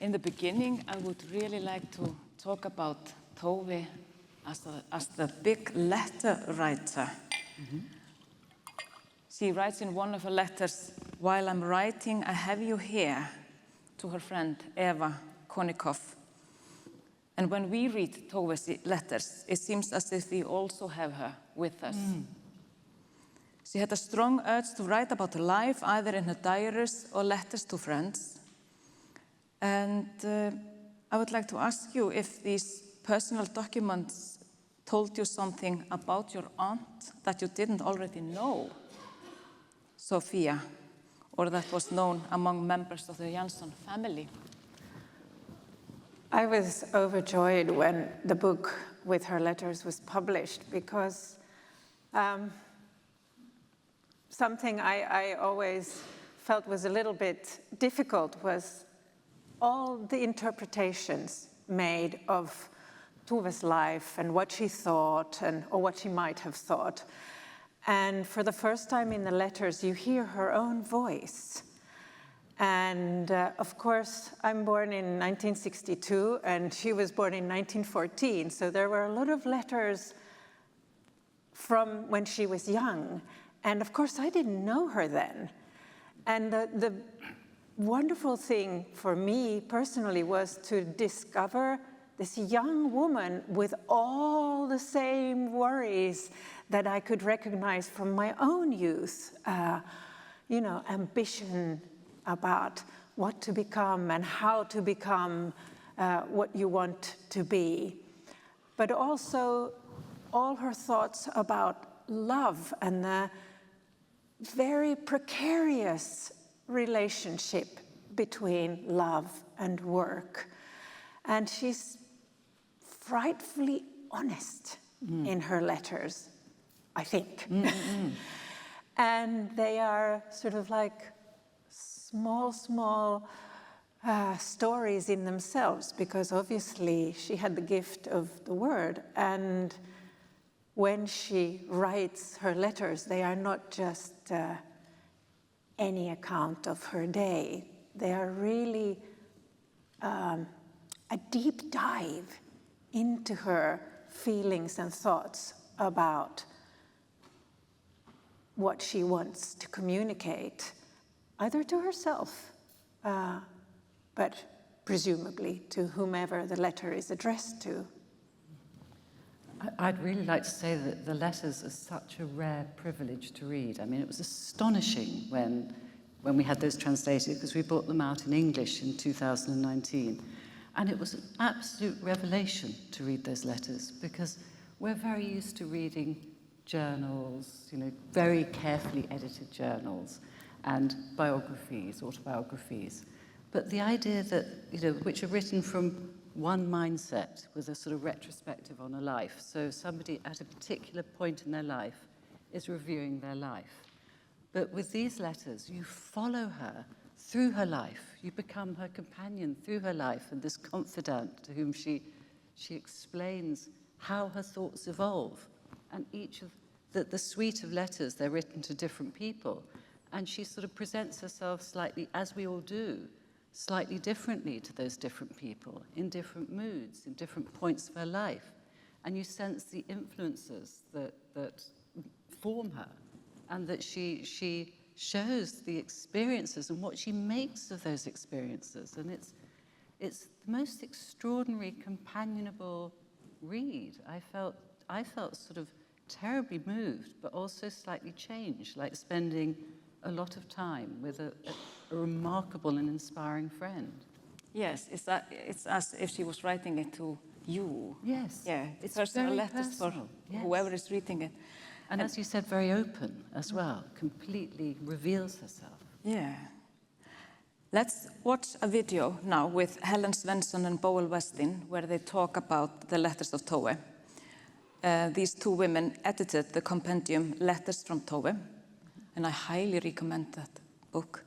In the beginning, I would really like to talk about Tove as the big letter writer. Mm-hmm. She writes in one of her letters, "While I'm writing, I have you here," to her friend Eva Konikov. And when we read Tove's letters, it seems as if we also have her with us. Mm. She had a strong urge to write about her life, either in her diaries or letters to friends. And I would like to ask you if these personal documents told you something about your aunt that you didn't already know, Sophia, or that was known among members of the Jansson family. I was overjoyed when the book with her letters was published because something I always felt was a little bit difficult was all the interpretations made of Tove's life and what she thought or what she might have thought. And for the first time in the letters, you hear her own voice. And of course, I'm born in 1962, and she was born in 1914. So there were a lot of letters from when she was young. And of course, I didn't know her then. And the wonderful thing for me personally was to discover this young woman with all the same worries that I could recognize from my own youth. Ambition about what to become and how to become what you want to be. But also all her thoughts about love and the very precarious relationship between love and work. And she's frightfully honest in her letters, I think. And they are sort of like small stories in themselves, because obviously she had the gift of the word. And when she writes her letters, they are not just any account of her day. They are really a deep dive into her feelings and thoughts about what she wants to communicate, either to herself, but presumably to whomever the letter is addressed to. I'd really like to say that the letters are such a rare privilege to read. I mean, it was astonishing when we had those translated, because we brought them out in English in 2019. And it was an absolute revelation to read those letters, because we're very used to reading journals, very carefully edited journals, and biographies, autobiographies. But the idea that, which are written from one mindset with a sort of retrospective on a life. So somebody at a particular point in their life is reviewing their life. But with these letters, you follow her through her life. You become her companion through her life, and this confidant to whom she explains how her thoughts evolve. And each of the suite of letters, they're written to different people. And she sort of presents herself slightly, as we all do, slightly differently to those different people, in different moods, in different points of her life. And you sense the influences that form her, and that she shows the experiences and what she makes of those experiences. And it's the most extraordinary, companionable read. I felt sort of terribly moved, but also slightly changed, like spending a lot of time with a remarkable and inspiring friend. Yes, it's as if she was writing it to you. Yes. Yeah, it's personal very letters personal. for whoever is reading it. And as you said, very open as well, completely reveals herself. Yeah. Let's watch a video now with Helen Svensson and Boel Westin, where they talk about the letters of Tove. These two women edited the compendium Letters from Tove, and I highly recommend that book.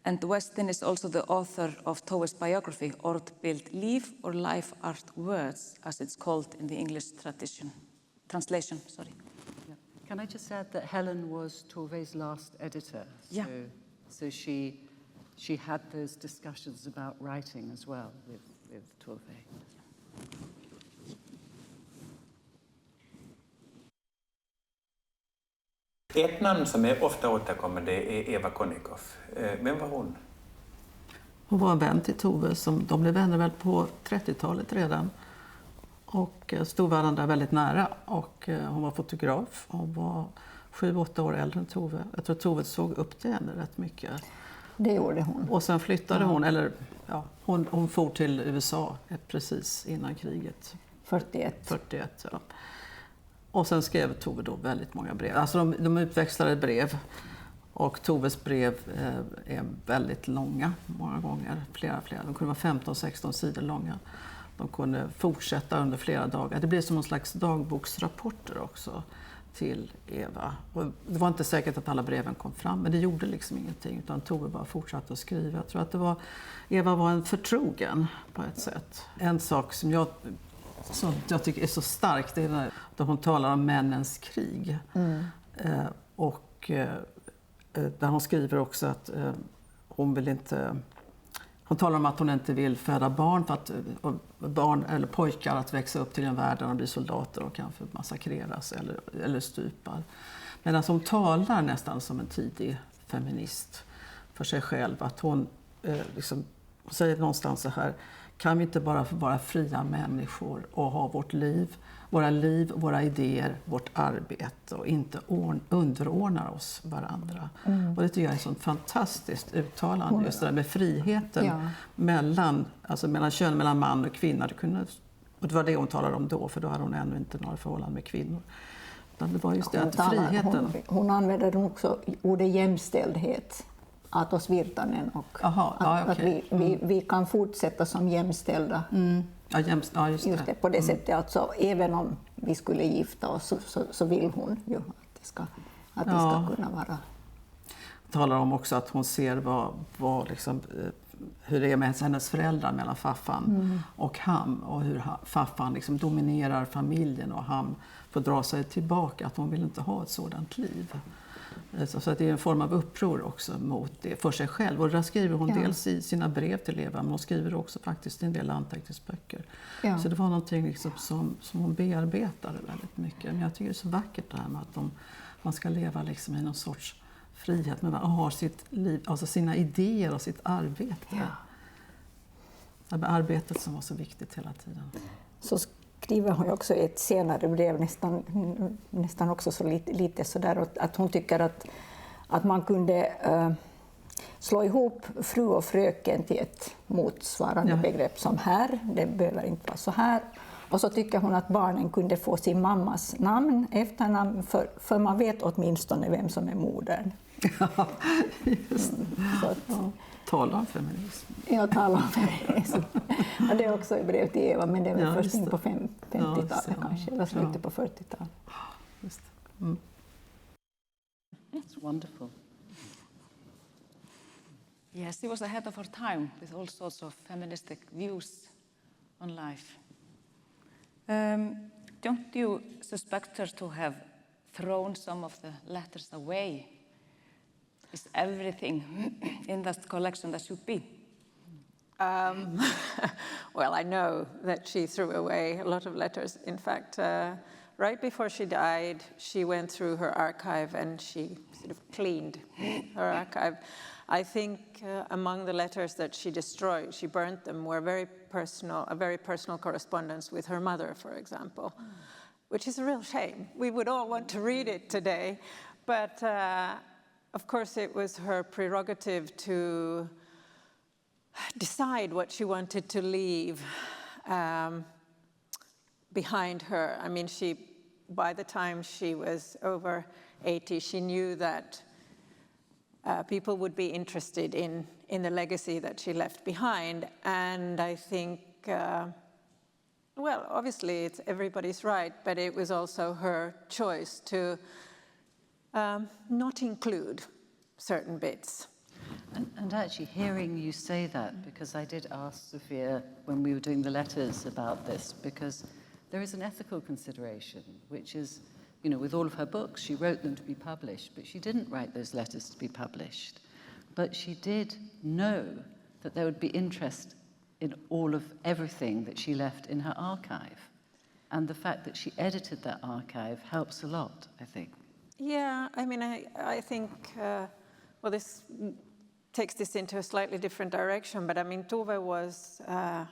And Westin is also the author of Tove's biography, Ordbild Liv, or Life Art Words, as it's called in the English translation. Yeah. Can I just add that Helen was Tove's last editor? Yeah. So she she had those discussions about writing as well with Tove. Ett namn som är ofta återkommande är Eva Konikoff. Vem var hon? Hon var en vän till Tove. De blev vänner väl på 30-talet redan. Och stod varandra väldigt nära. Och hon var fotograf. Hon var 7-8 år äldre än Tove. Jag tror Tove såg upp till henne rätt mycket. Det gjorde hon. Och sen flyttade hon, eller ja, hon for till USA precis innan kriget. 41, ja. Och sen skrev Tove då väldigt många brev. Alltså de utväxlade brev. Och Toves brev är väldigt långa många gånger. Flera. De kunde vara 15-16 sidor långa. De kunde fortsätta under flera dagar. Det blev som någon slags dagboksrapporter också till Eva. Och det var inte säkert att alla breven kom fram, men det gjorde liksom ingenting. Utan Tove bara fortsatte att skriva. Jag tror att Eva var en förtrogen på ett sätt. En sak som jag tycker är så starkt, det är när hon talar om männens krig. Där hon skriver också att hon talar om att hon inte vill föda barn för att barn eller pojkar att växa upp till en värld där de blir soldater och kanske massakreras eller stupar. Men hon talar nästan som en tidig feminist för sig själv. Att hon säger någonstans så här: kan vi inte bara få vara fria människor och ha våra idéer, vårt arbete och inte underordna oss varandra. Och det tycker jag är ett sånt fantastiskt uttalande, just det där med friheten mellan kön, mellan man och kvinna. Och det var det hon talade om då, för då hade hon ännu inte några förhållanden med kvinnor. Utan det var just det att friheten... Hon använder också ordet jämställdhet. Atos Virtanen och att vi kan fortsätta som jämställda. Just det, på det sättet. Alltså, även om vi skulle gifta oss så vill hon ju att det ska kunna vara. Talar om också att hon ser hur det är med hennes föräldrar, mellan Faffan och Ham, och hur Faffan liksom dominerar familjen och Ham får dra sig tillbaka, att hon vill inte ha ett sådant liv. Så att det är en form av uppror också mot det för sig själv. Och där skriver hon dels i sina brev till Eva, men hon skriver också faktiskt i en del anteckningsböcker. Ja. Så det var någonting liksom som hon bearbetade väldigt mycket. Men jag tycker det är så vackert det här med att man ska leva liksom i någon sorts frihet, men man har sitt liv, alltså sina idéer och sitt arbete. Ja. Det här arbetet som var så viktigt hela tiden. Så skriver hon också i ett senare brev nästan också så lite sådär att hon tycker att man kunde slå ihop fru och fröken till ett motsvarande begrepp som här. Det behöver inte vara så här. Och så tycker hon att barnen kunde få sin mammas namn, efternamn, för man vet åtminstone vem som är modern. Ja, just det. Tala om feminism. Ja, tala om feminism. Och det är också i brev till Eva, men det är väl först in på 50-talet kanske, eller slutet på 40-talet. Just det. It's wonderful. Yes, she was ahead of her time with all sorts of feministic views on life. Don't you suspect her to have thrown some of the letters away? Is everything in that collection that should be? Well, I know that she threw away a lot of letters. In fact, right before she died, she went through her archive and she sort of cleaned her archive. I think among the letters that she destroyed, she burnt them, were a very personal correspondence with her mother, for example, which is a real shame. We would all want to read it today, but of course it was her prerogative to decide what she wanted to leave behind her. I mean, by the time she was over 80, she knew that people would be interested in the legacy that she left behind. And I think, well, obviously it's everybody's right, but it was also her choice to not include certain bits. And actually hearing you say that, because I did ask Sophia when we were doing the letters about this, because there is an ethical consideration, which is, you know, with all of her books, she wrote them to be published, but she didn't write those letters to be published. but she did know that there would be interest in all of everything that she left in her archive. And the fact that she edited that archive helps a lot, I think. Yeah, I mean, I think, well, this takes this into a slightly different direction, but I mean, Tove was a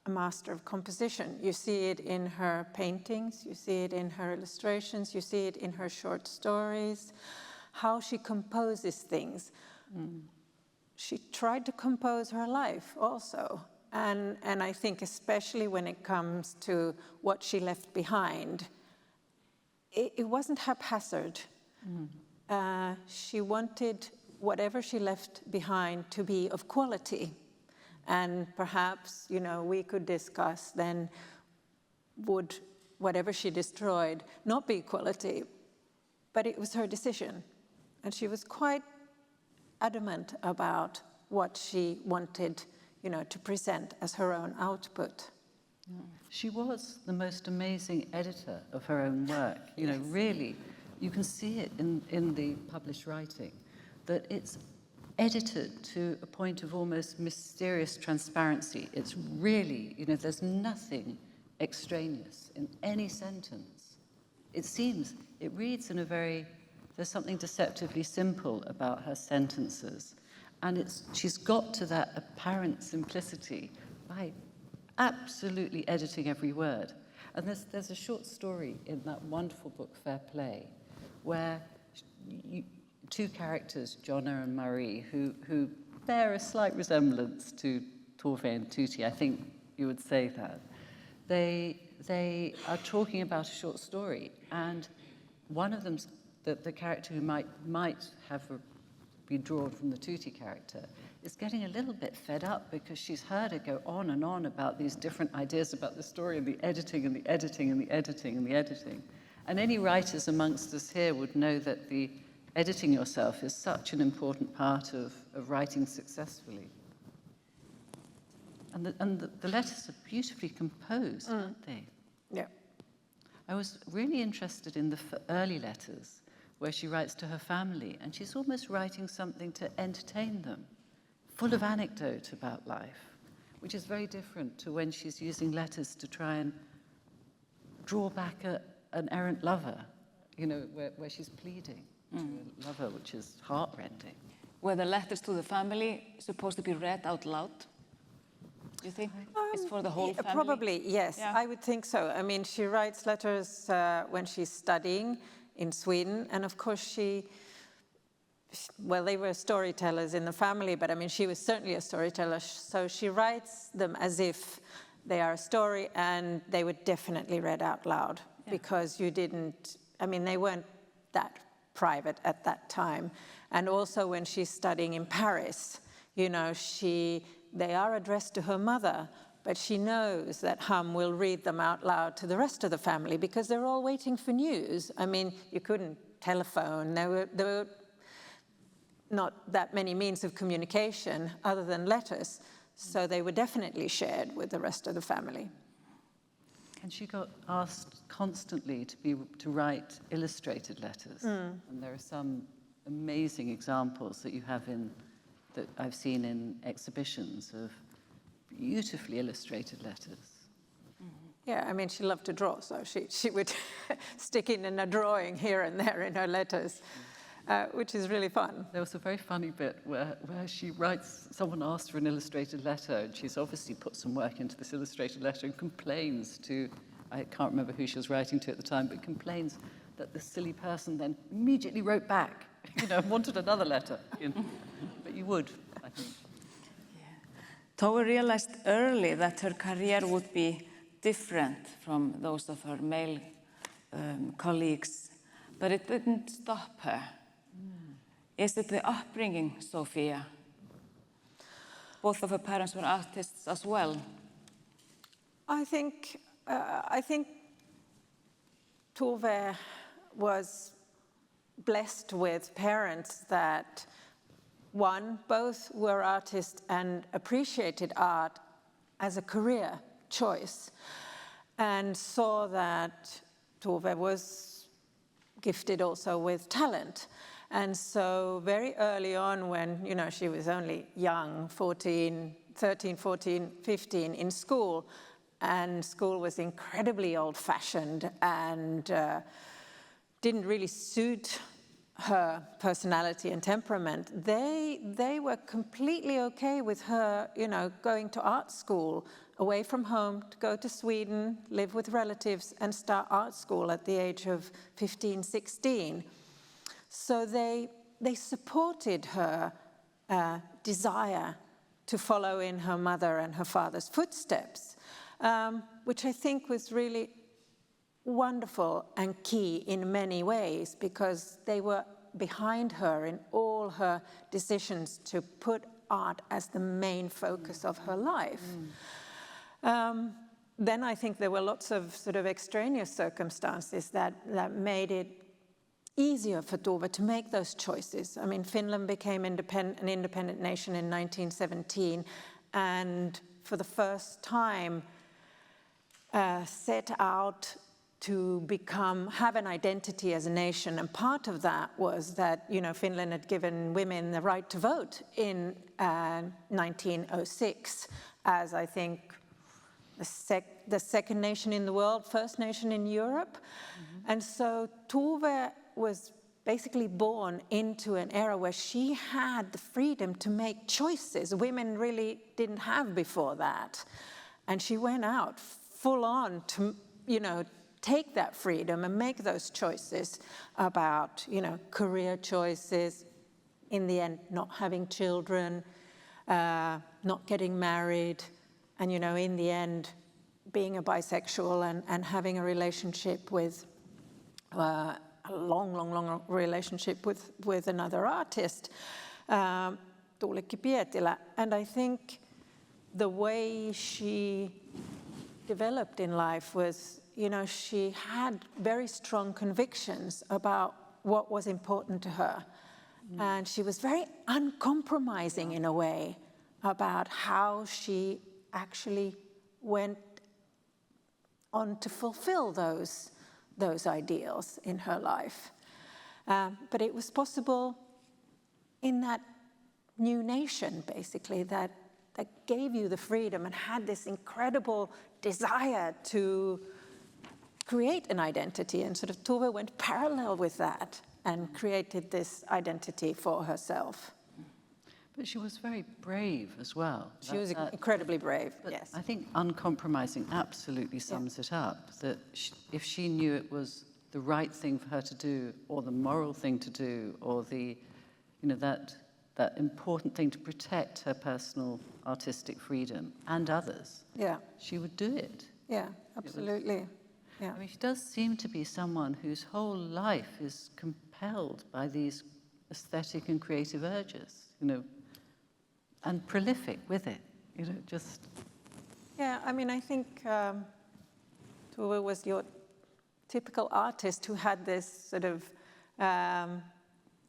master of composition. You see it in her paintings, you see it in her illustrations, you see it in her short stories, how she composes things. She tried to compose her life also. And I think especially when it comes to what she left behind, it wasn't haphazard. She wanted whatever she left behind to be of quality. And perhaps, you know, we could discuss then, would whatever she destroyed not be quality? But it was her decision. And she was quite adamant about what she wanted, you know, to present as her own output. She was the most amazing editor of her own work. You know, really, you can see it in the published writing, that it's edited to a point of almost mysterious transparency. It's really, you know, there's nothing extraneous in any sentence. It seems, it reads in a very, there's something deceptively simple about her sentences. And she's got to that apparent simplicity by absolutely editing every word. And there's a short story in that wonderful book, Fair Play, where two characters, Jonna and Marie, who bear a slight resemblance to Tove and Tutti, I think you would say that. They are talking about a short story, and one of them's the character who might have been drawn from the Tutti character is getting a little bit fed up because she's heard her go on and on about these different ideas about the story and the editing and the editing and the editing and the editing. And any writers amongst us here would know that the editing yourself is such an important part of writing successfully. And the letters are beautifully composed, aren't they? Yeah. I was really interested in the early letters where she writes to her family, and she's almost writing something to entertain them, full of anecdote about life, which is very different to when she's using letters to try and draw back an errant lover, you know, where she's pleading to a lover, which is heartrending. Were the letters to the family supposed to be read out loud? Do you think? It's for the whole family? Probably, yes. Yeah. I would think so. I mean, she writes letters when she's studying in Sweden, and of course well, they were storytellers in the family, but I mean, she was certainly a storyteller, so she writes them as if they are a story, and they were definitely read out loud, because they weren't that private at that time. And also when she's studying in Paris, you know, they are addressed to her mother, but she knows that Hum will read them out loud to the rest of the family because they're all waiting for news. I mean, you couldn't telephone. There were not that many means of communication other than letters, so they were definitely shared with the rest of the family. And she got asked constantly to write illustrated letters, and there are some amazing examples that I've seen in exhibitions of beautifully illustrated letters. Yeah, I mean, she loved to draw, so she would stick in a drawing here and there in her letters, which is really fun. There was a very funny bit where she writes, someone asked for an illustrated letter, and she's obviously put some work into this illustrated letter and complains to, I can't remember who she was writing to at the time, but complains that the silly person then immediately wrote back, you know, wanted another letter. You know. But you would, I think. Tove realized early that her career would be different from those of her male colleagues, but it didn't stop her. Is it the upbringing, Sophia? Both of her parents were artists as well. I think Tove was blessed with parents that, both were artists and appreciated art as a career choice, and saw that Tove was gifted also with talent. And so very early on when, she was only young, 13, 14, 15 in school, and school was incredibly old-fashioned and didn't really suit her personality and temperament, they were completely okay with her, going to art school away from home, to go to Sweden, live with relatives, and start art school at the age of 15, 16. So they supported her desire to follow in her mother and her father's footsteps, which I think was really wonderful and key in many ways, because they were behind her in all her decisions to put art as the main focus of her life. Then I think there were lots of sort of extraneous circumstances that made it easier for Tove to make those choices. I mean, Finland became an independent nation in 1917, and for the first time set out to have an identity as a nation. And part of that was that, Finland had given women the right to vote in 1906, as I think the second nation in the world, first nation in Europe. And so Tove was basically born into an era where she had the freedom to make choices women really didn't have before that. And she went out full on to, take that freedom and make those choices about, career choices, in the end, not having children, not getting married, and, in the end, being a bisexual and having a relationship with, a long relationship with another artist, Tuulikki Pietilä. And I think the way she developed in life was, she had very strong convictions about what was important to her. And she was very uncompromising in a way about how she actually went on to fulfill those ideals in her life. But it was possible in that new nation, basically, that gave you the freedom and had this incredible desire to create an identity. And sort of Tove went parallel with that and created this identity for herself. But she was very brave as well. She was incredibly brave, yes. I think uncompromising absolutely sums it up, that if she knew it was the right thing for her to do, or the moral thing to do, or the, that important thing to protect her personal artistic freedom and others, she would do it. Yeah, absolutely. I mean, she does seem to be someone whose whole life is compelled by these aesthetic and creative urges, and prolific with it, just... Yeah, I mean, I think Tove was your typical artist who had this sort of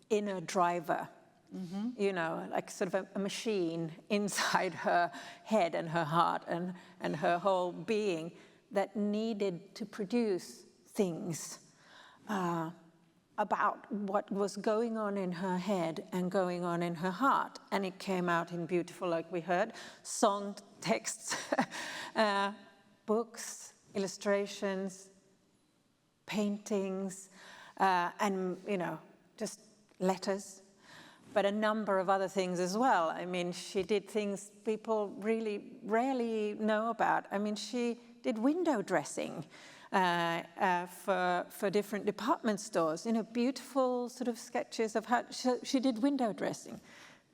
inner driver, like sort of a machine inside her head and her heart and her whole being that needed to produce things about what was going on in her head and going on in her heart. And it came out in beautiful, like we heard, song texts, books, illustrations, paintings, and, just letters, but a number of other things as well. I mean, she did things people really rarely know about. I mean, she did window dressing for different department stores, beautiful sort of sketches of how she did window dressing.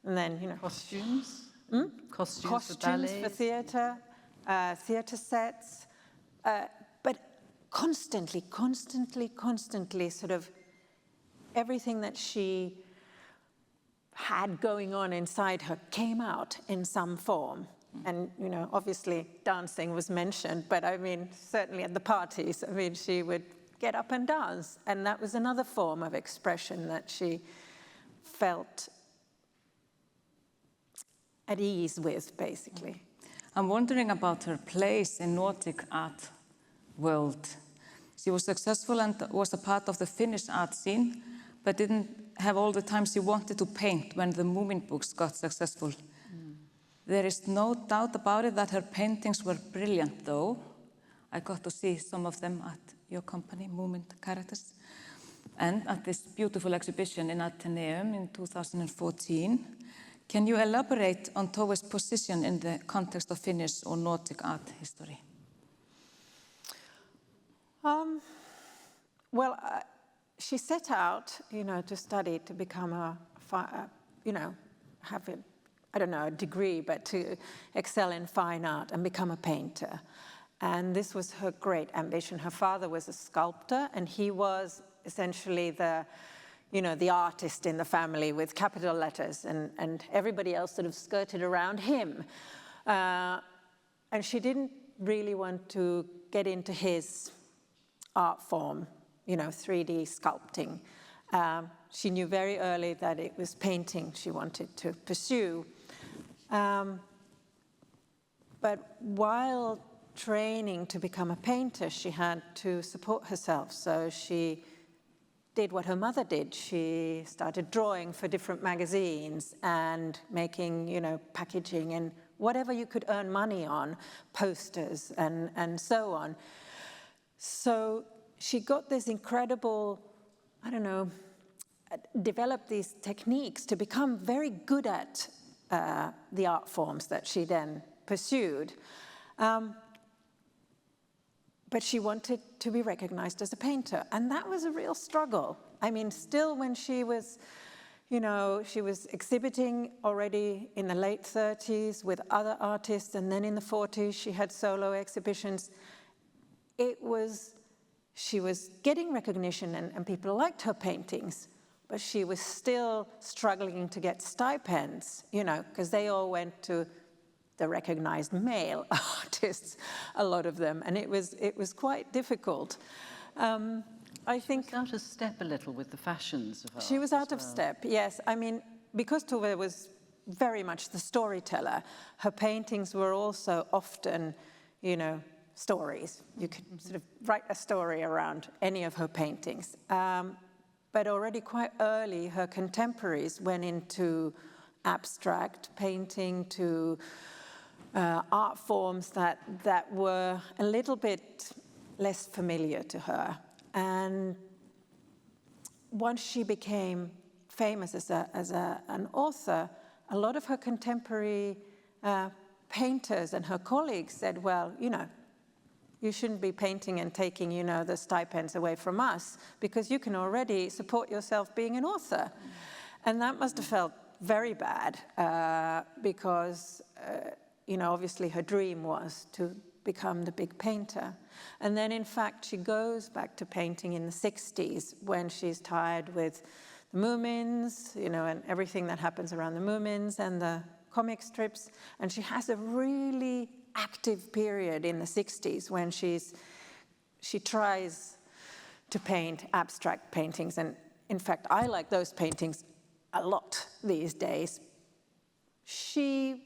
And then, Costumes? Costumes for theatre, theatre sets, but constantly sort of everything that she had going on inside her came out in some form. And, obviously dancing was mentioned, but I mean, certainly at the parties, I mean, she would get up and dance. And that was another form of expression that she felt at ease with, basically. I'm wondering about her place in Nordic art world. She was successful and was a part of the Finnish art scene, but didn't have all the time she wanted to paint when the Moomin books got successful. There is no doubt about it that her paintings were brilliant, though. I got to see some of them at your company, Moomin Characters, and at this beautiful exhibition in Atheneum in 2014. Can you elaborate on Tove's position in the context of Finnish or Nordic art history? Well, she set out, to study, to become have a degree, but to excel in fine art and become a painter. And this was her great ambition. Her father was a sculptor, and he was essentially the artist in the family with capital letters, and everybody else sort of skirted around him. And she didn't really want to get into his art form, 3D sculpting. She knew very early that it was painting she wanted to pursue. But while training to become a painter, she had to support herself. So she did what her mother did. She started drawing for different magazines and making, packaging and whatever you could earn money on, posters and so on. So she got this incredible, developed these techniques to become very good at the art forms that she then pursued. But she wanted to be recognized as a painter, and that was a real struggle. I mean, still when she was, she was exhibiting already in the late 30s with other artists, and then in the 40s she had solo exhibitions. She was getting recognition and people liked her paintings, but she was still struggling to get stipends, because they all went to the recognized male artists, a lot of them, and it was quite difficult. I think she was out of step a little with the fashions of art. She was out of step, yes. I mean, because Tove was very much the storyteller, her paintings were also often, stories. You could sort of write a story around any of her paintings. But already quite early, her contemporaries went into abstract painting, to art forms that were a little bit less familiar to her. And once she became famous as an author, a lot of her contemporary painters and her colleagues said, well, you shouldn't be painting and taking, the stipends away from us, because you can already support yourself being an author. And that must have felt very bad, because obviously her dream was to become the big painter. And then in fact she goes back to painting in the 60s when she's tired with the Moomins, and everything that happens around the Moomins and the comic strips. And she has a really active period in the 60s when she tries to paint abstract paintings. And in fact, I like those paintings a lot these days. She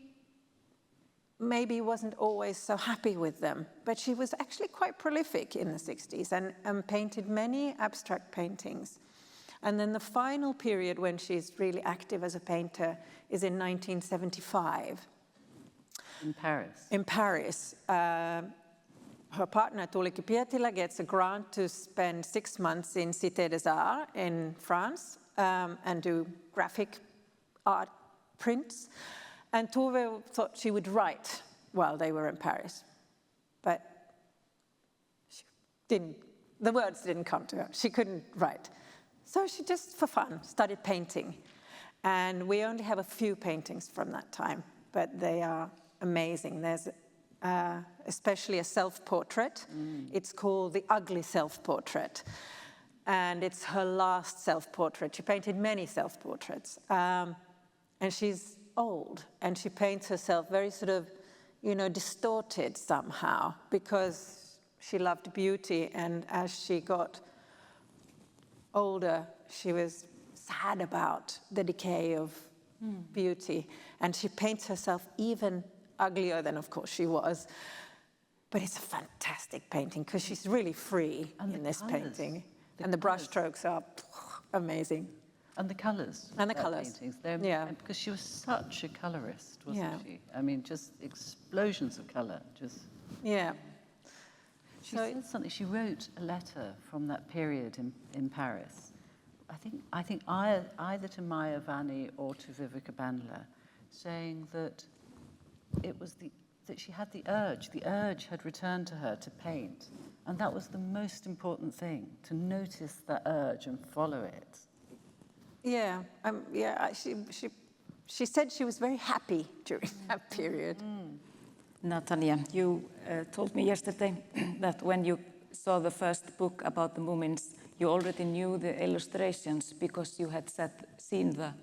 maybe wasn't always so happy with them, but she was actually quite prolific in the 60s and painted many abstract paintings. And then the final period when she's really active as a painter is in 1975. In Paris. In Paris. Her partner, Tuulikki Pietilä, gets a grant to spend 6 months in Cité des Arts in France and do graphic art prints. And Tove thought she would write while they were in Paris. But the words didn't come to her. She couldn't write. So she just, for fun, started painting. And we only have a few paintings from that time, but they are amazing. There's especially a self-portrait. It's called The Ugly Self-Portrait. And it's her last self-portrait. She painted many self-portraits. And she's old, and she paints herself very sort of, distorted somehow, because she loved beauty, and as she got older, she was sad about the decay of beauty, and she paints herself even uglier than, of course, she was. But it's a fantastic painting, because she's really free in this painting. And the brushstrokes are amazing. And the colours. And the of her colours. paintings. Because she was such a colourist, wasn't she? I mean, just explosions of colour. Yeah. She said something. She wrote a letter from that period in Paris. I think either to Maya Vani or to Viveka Bandla, saying that it was that she had the urge had returned to her to paint, and that was the most important thing, to notice that urge and follow it. Yeah, she said she was very happy during that period. Natania, you told me yesterday that when you saw the first book about the Moomins, you already knew the illustrations because you had seen the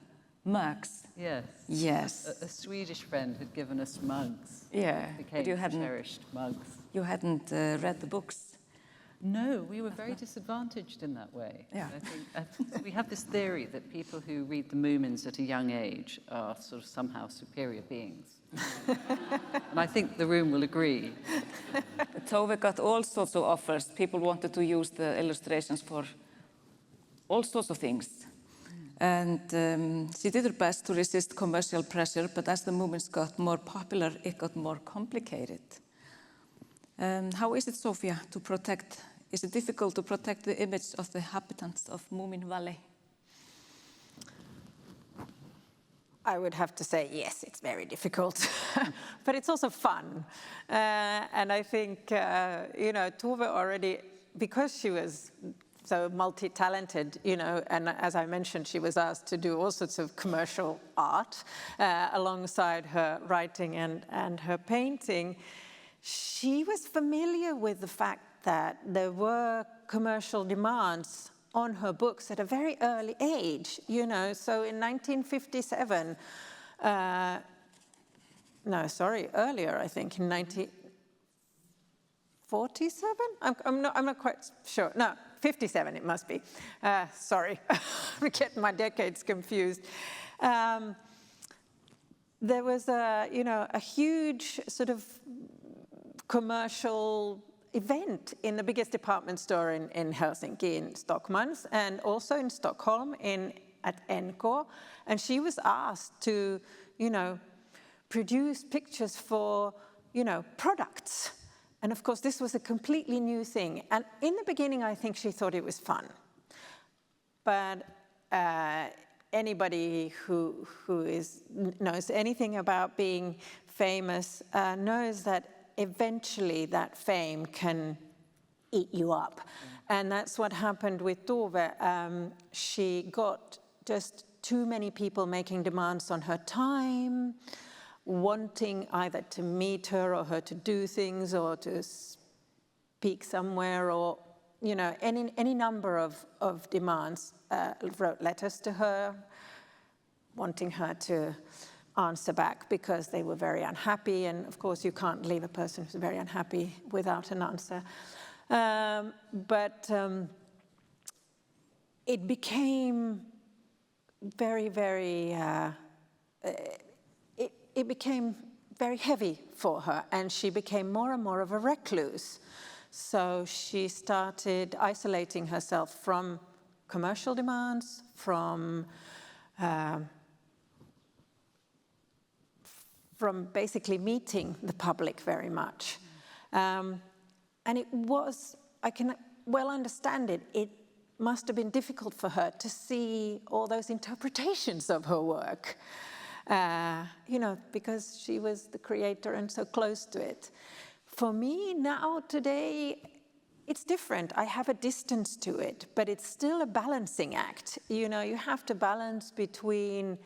mugs. Yes. Yes. A Swedish friend had given us mugs. Yeah. Became cherished mugs. You hadn't read the books. No, we were very disadvantaged in that way. Yeah. I think we have this theory that people who read the Moomins at a young age are sort of somehow superior beings. And I think the room will agree. Tove got all sorts of offers. People wanted to use the illustrations for all sorts of things. And she did her best to resist commercial pressure, but as the Moomins got more popular, it got more complicated. How is it, Sophia, to protect? Is it difficult to protect the image of the inhabitants of Moomin Valley? I would have to say, yes, it's very difficult, but it's also fun. And I think, Tove already, because she was so multi-talented, and as I mentioned, she was asked to do all sorts of commercial art alongside her writing and her painting. She was familiar with the fact that there were commercial demands on her books at a very early age, So in 1957, earlier, I think, in 1947? I'm not quite sure. No, 57 it must be. Sorry, I'm getting my decades confused. There was a huge sort of commercial event in the biggest department store in Helsinki, in Stockmans, and also in Stockholm at NK. And she was asked to, produce pictures for, products. And of course, this was a completely new thing. And in the beginning, I think she thought it was fun. But anybody who knows anything about being famous knows that eventually that fame can eat you up. And that's what happened with Tove. She got just too many people making demands on her time, wanting either to meet her or her to do things or to speak somewhere or, any number of demands. Wrote letters to her, wanting her to answer back because they were very unhappy. And of course, you can't leave a person who's very unhappy without an answer. But it became very, very, it became very heavy for her, and she became more and more of a recluse. So she started isolating herself from commercial demands, from basically meeting the public very much. And it was, I can well understand it, it must have been difficult for her to see all those interpretations of her work, because she was the creator and so close to it. For me now, today, it's different. I have a distance to it, but it's still a balancing act. You have to balance between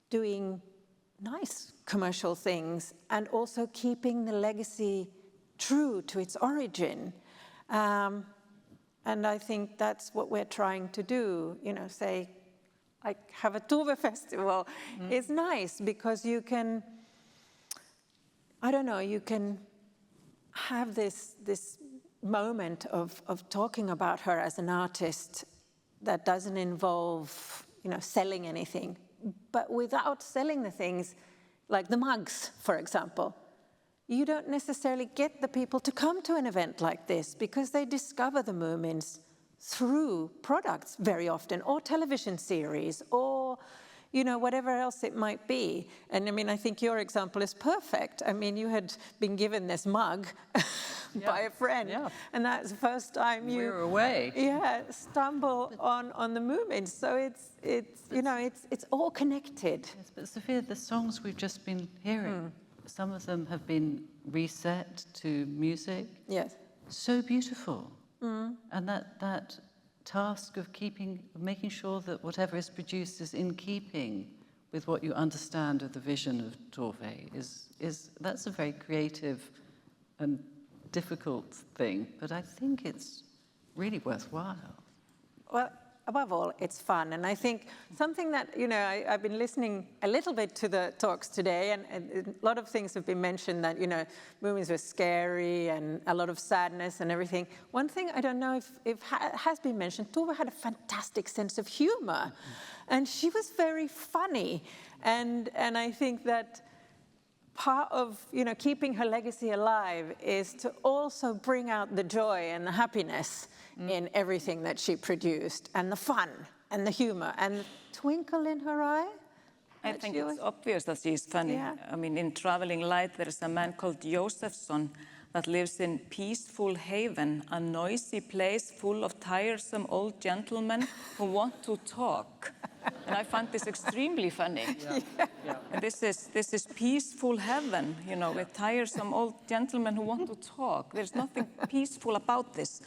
doing nice commercial things and also keeping the legacy true to its origin. And I think that's what we're trying to do, say, like have a Tove festival. It's nice because you can, you can have this moment of talking about her as an artist that doesn't involve, selling anything, but without selling the things, like the mugs, for example. You don't necessarily get the people to come to an event like this because they discover the Moomins through products very often, or television series, or whatever else it might be. And I mean, I think your example is perfect. I mean, you had been given this mug by a friend, and that's the first time you were away. Stumble on the Moomins. So it's all connected. Yes, but Sophia, the songs we've just been hearing, some of them have been reset to music. Yes. So beautiful. And that task of making sure that whatever is produced is in keeping with what you understand of the vision of Tove that's a very creative and difficult thing, but I think it's really worthwhile. Well, above all, it's fun. And I think something that, I've been listening a little bit to the talks today, and a lot of things have been mentioned that, Moomins were scary and a lot of sadness and everything. One thing I don't know if has been mentioned, Tove had a fantastic sense of humor, and she was very funny. And I think that part of keeping her legacy alive is to also bring out the joy and the happiness in everything that she produced, and the fun and the humor and the twinkle in her eye. I think it's obvious that she's funny. Yeah. I mean, in Traveling Light, there's a man called Josephson that lives in Peaceful Haven, a noisy place full of tiresome old gentlemen who want to talk. And I find this extremely funny. And this is peaceful heaven, with tiresome old gentlemen who want to talk. There's nothing peaceful about this.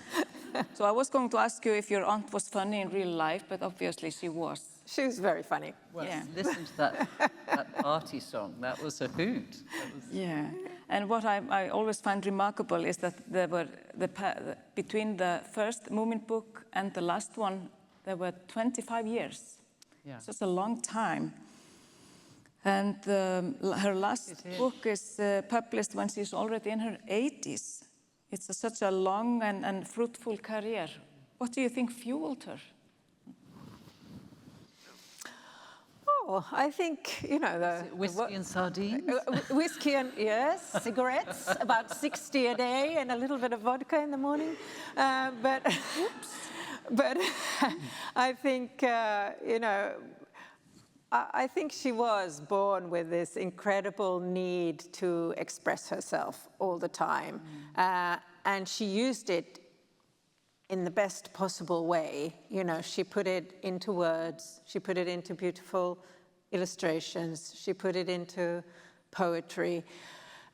So I was going to ask you if your aunt was funny in real life, but obviously she was. She was very funny. Well, listen to that party song. That was a hoot. Yeah. And what I always find remarkable is that there were between the first Moomin book and the last one, there were 25 years. Yeah. So it's a long time. And her last book is published when she's already in her 80s. It's such a long and fruitful career. What do you think fueled her? Oh, I think, the whiskey and sardines? Whiskey and, yes, cigarettes, about 60 a day, and a little bit of vodka in the morning. But I think, I think she was born with this incredible need to express herself all the time. And she used it in the best possible way. She put it into words, she put it into beautiful illustrations, she put it into poetry,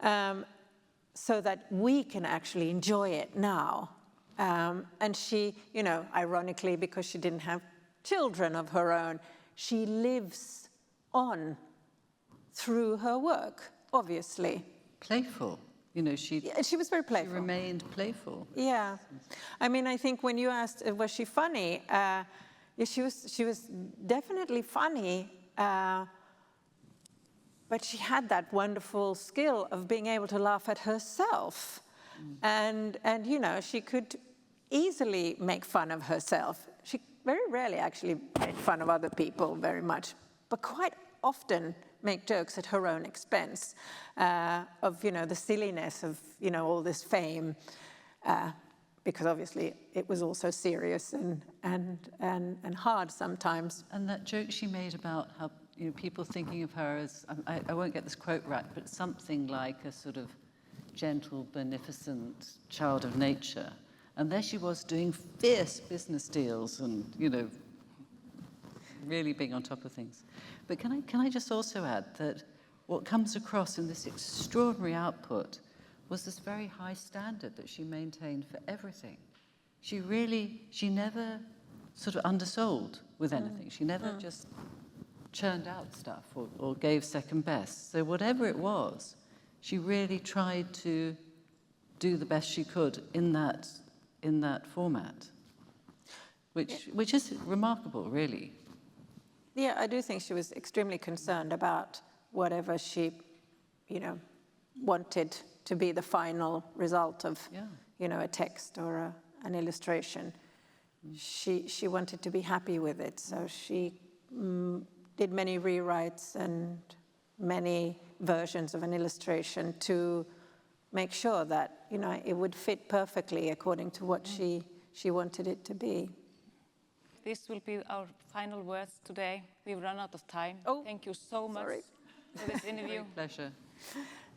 so that we can actually enjoy it now. And she, ironically, because she didn't have children of her own, she lives on through her work, obviously. Playful. She was very playful. She remained playful. Yeah. I mean, I think when you asked, was she funny? She was definitely funny, but she had that wonderful skill of being able to laugh at herself. And she could easily make fun of herself. She very rarely actually made fun of other people very much, but quite often make jokes at her own expense of, the silliness of, all this fame, because obviously it was also serious and hard sometimes. And that joke she made about how, people thinking of her as, I won't get this quote right, but something like a sort of gentle, beneficent child of nature. And there she was doing fierce business deals and, really being on top of things. But can I just also add that what comes across in this extraordinary output was this very high standard that she maintained for everything. She never sort of undersold with anything. She never just churned out stuff or gave second best. So whatever it was, she really tried to do the best she could in that format, which is remarkable, really. Yeah, I do think she was extremely concerned about whatever she, wanted to be the final result of, a text or an illustration. She wanted to be happy with it, so she did many rewrites and many versions of an illustration to make sure that, it would fit perfectly according to what she she wanted it to be. This will be our final words today. We've run out of time. Oh, thank you so much sorry. for this interview. Pleasure.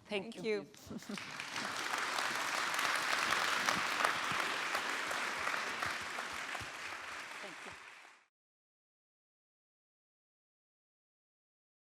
Thank you. Thank you.